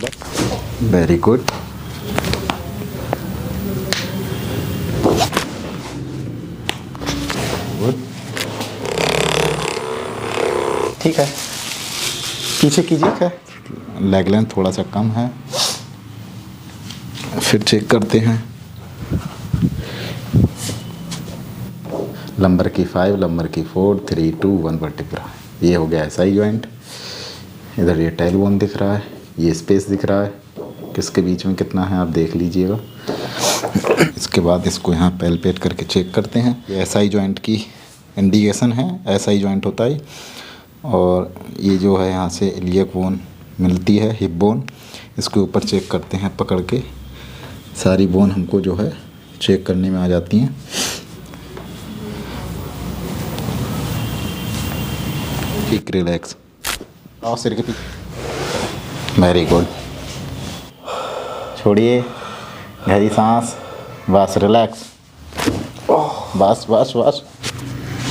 Very good. Good, ठीक है। पीछे कीजिए, लेग लेंथ थोड़ा सा कम है। फिर चेक करते हैं। लंबर की 5, लंबर की 4, 3, 2, 1 वर्टिब्रा। ये हो गया एसआई जॉइंट। इधर ये टेल बोन दिख रहा है, ये स्पेस दिख रहा है, किसके बीच में कितना है आप देख लीजिएगा। इसके बाद इसको यहाँ पैलपेट करके चेक करते हैं। ये एसआई जॉइंट की इंडिकेशन है, एसआई जॉइंट होता है। और ये जो है यहाँ से इलियक बोन मिलती है, हिप बोन। इसके ऊपर चेक करते हैं पकड़ के। सारी बोन हमको जो है चेक करने में आ जाती हैं। ठीक, रिलैक्स और सिर के पीछे। Very good. छोड़िए, गहरी सांस, बस रिलैक्स, बस बस बस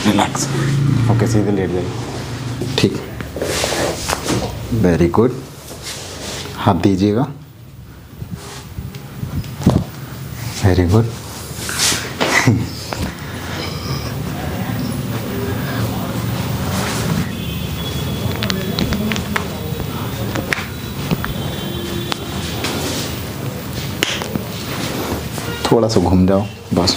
रिलैक्स। ओके, सीधे लेट जाइए। ठीक, वेरी गुड। हाथ दीजिएगा, वेरी गुड। थोड़ा सा घूम जाओ बस।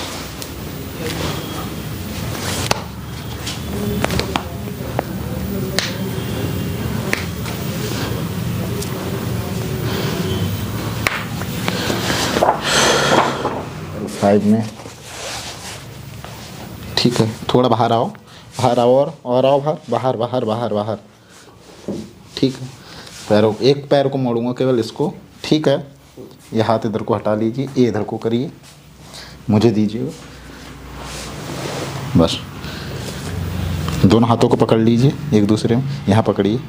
साइड में, ठीक है। थोड़ा बाहर आओ, बाहर आओ, और आओ बाहर, बाहर बाहर बाहर बाहर। ठीक है। पैरों, एक पैर को मोड़ूंगा केवल, इसको। ठीक है। ये हाथ इधर को हटा लीजिए, ये इधर को करिए, मुझे दीजिए बस। दोनों हाथों को पकड़ लीजिए एक दूसरे में, यहाँ पकड़िए।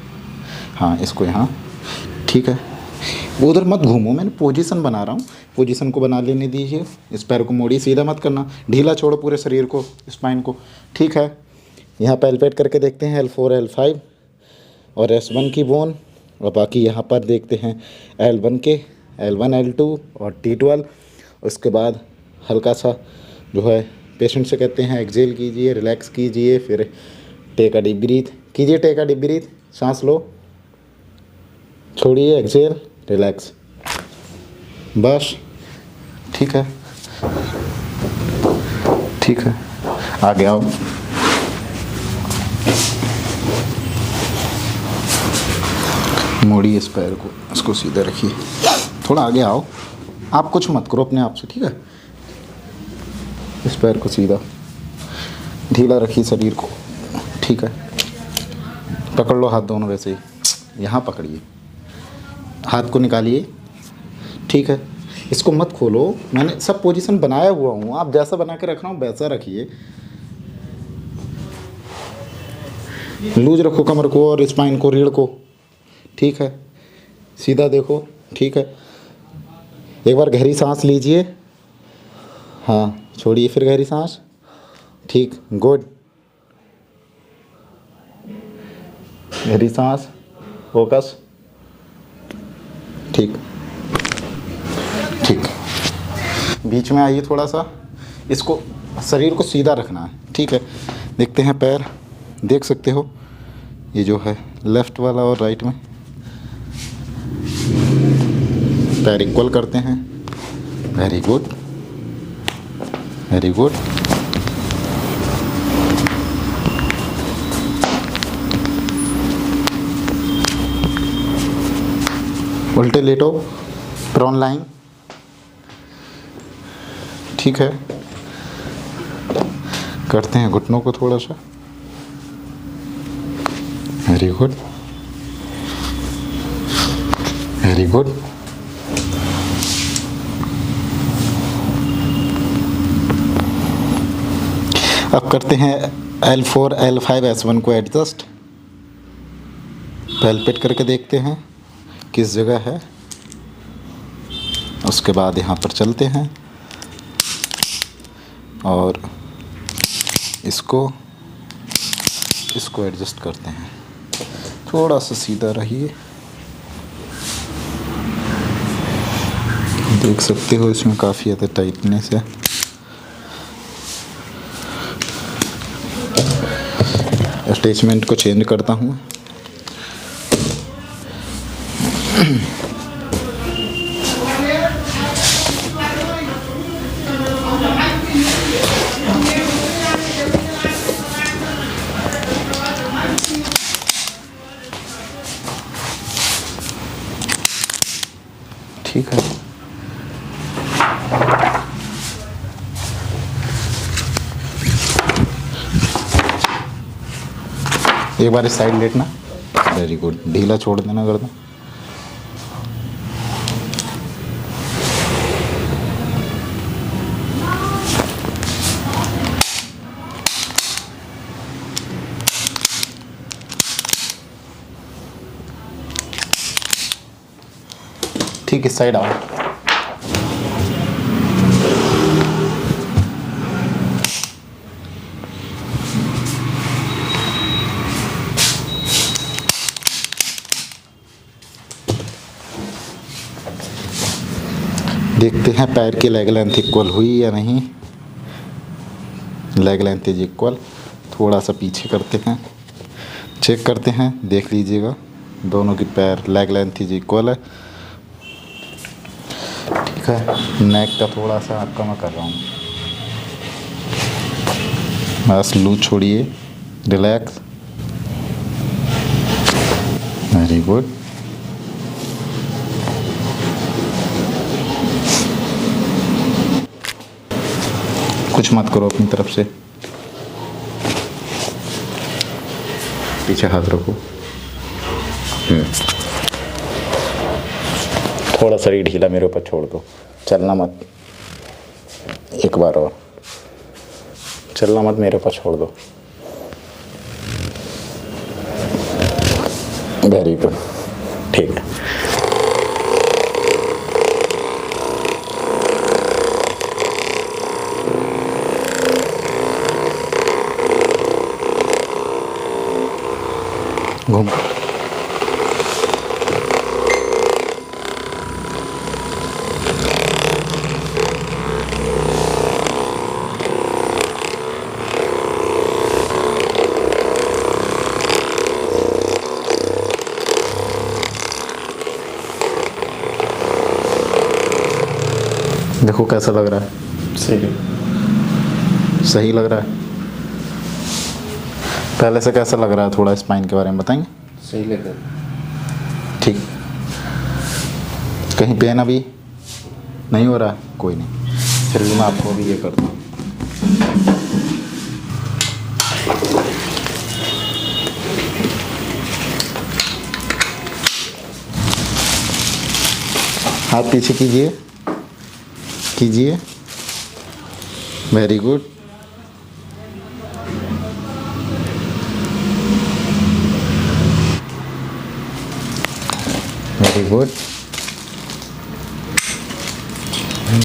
हाँ, इसको यहाँ। ठीक है। वो उधर मत घूमो, मैंने पोजीशन बना रहा हूँ, पोजीशन को बना लेने दीजिए। इस पैर को मोड़िए, सीधा मत करना, ढीला छोड़ो पूरे शरीर को, स्पाइन को। ठीक है। यहाँ पैलपेट करके देखते हैं L4, L5 और S1 की बोन। और बाकी यहाँ पर देखते हैं L1 के, L1, L2 और T12। उसके बाद हल्का सा जो है पेशेंट से कहते हैं एक्सेल कीजिए, रिलैक्स कीजिए, फिर टेक अ डीप ब्रीथ कीजिए। टेक अ डीप ब्रीथ, सांस लो, छोड़िए, एक्सेल, रिलैक्स, बस। ठीक है, ठीक है। आगे आओ। मोड़िए इस पैर को, इसको सीधा रखिए। थोड़ा आगे आओ, आप कुछ मत करो अपने आप से। ठीक है। इस पैर को सीधा ढीला रखिए शरीर को। ठीक है। पकड़ लो हाथ दोनों वैसे ही, यहाँ पकड़िए, हाथ को निकालिए। ठीक है। इसको मत खोलो, मैंने सब पोजीशन बनाया हुआ हूँ, आप जैसा बना के रख रहा हूँ वैसा रखिए। लूज रखो कमर को और स्पाइन को, रीढ़ को। ठीक है। सीधा देखो। ठीक है। एक बार गहरी सांस लीजिए, हाँ, छोड़िए, फिर गहरी सांस। ठीक, गुड। गहरी सांस, फोकस। ठीक, ठीक। बीच में आइए थोड़ा सा, इसको शरीर को सीधा रखना है। ठीक है। देखते हैं पैर, देख सकते हो ये जो है लेफ़्ट वाला और राइट में पैर इक्वल करते हैं। Very good, very good. उल्टे लेटो, प्रॉन लाइन। ठीक है। करते हैं घुटनों को थोड़ा सा। Very good, very good. अब करते हैं L4, L5, S1 को एडजस्ट। पैलपेट करके देखते हैं किस जगह है। उसके बाद यहाँ पर चलते हैं और इसको एडजस्ट करते हैं। थोड़ा सा सीधा रहिए। देख सकते हो इसमें काफ़ी ज़्यादा टाइटनेस है। अटैचमेंट को चेंज करता हूँ। ठीक है, एक बार इस साइड लेटना। वेरी गुड, ढीला छोड़ देना गर्दन। ठीक, इस साइड आओ। देखते हैं पैर की लेग लेंथ इक्वल हुई या नहीं। Leg length is equal. थोड़ा सा पीछे करते हैं, चेक करते हैं, देख लीजिएगा दोनों की पैर लेग लेंथ इज इक्वल है। ठीक है, नेक का थोड़ा सा आपका मैं कर रहा हूँ, बस लूज छोड़िए, रिलैक्स। Very good. कुछ मत करो अपनी तरफ से, पीछे हाथ रखो। थोड़ा शरीर ढीला मेरे ऊपर छोड़ दो, चलना मत। एक बार और, चलना मत, मेरे ऊपर छोड़ दो। वेरी गुड, ठीक है। घूम, देखो कैसा लग रहा है। सही लग रहा है। पहले से कैसा लग रहा है, थोड़ा स्पाइन के बारे में बताएंगे। सही लग रहा है। ठीक, कहीं पेन अभी नहीं हो रहा है? कोई नहीं, फिर भी मैं आपको अभी ये करता हूँ। हाथ पीछे कीजिए, कीजिए। Very good. Very good.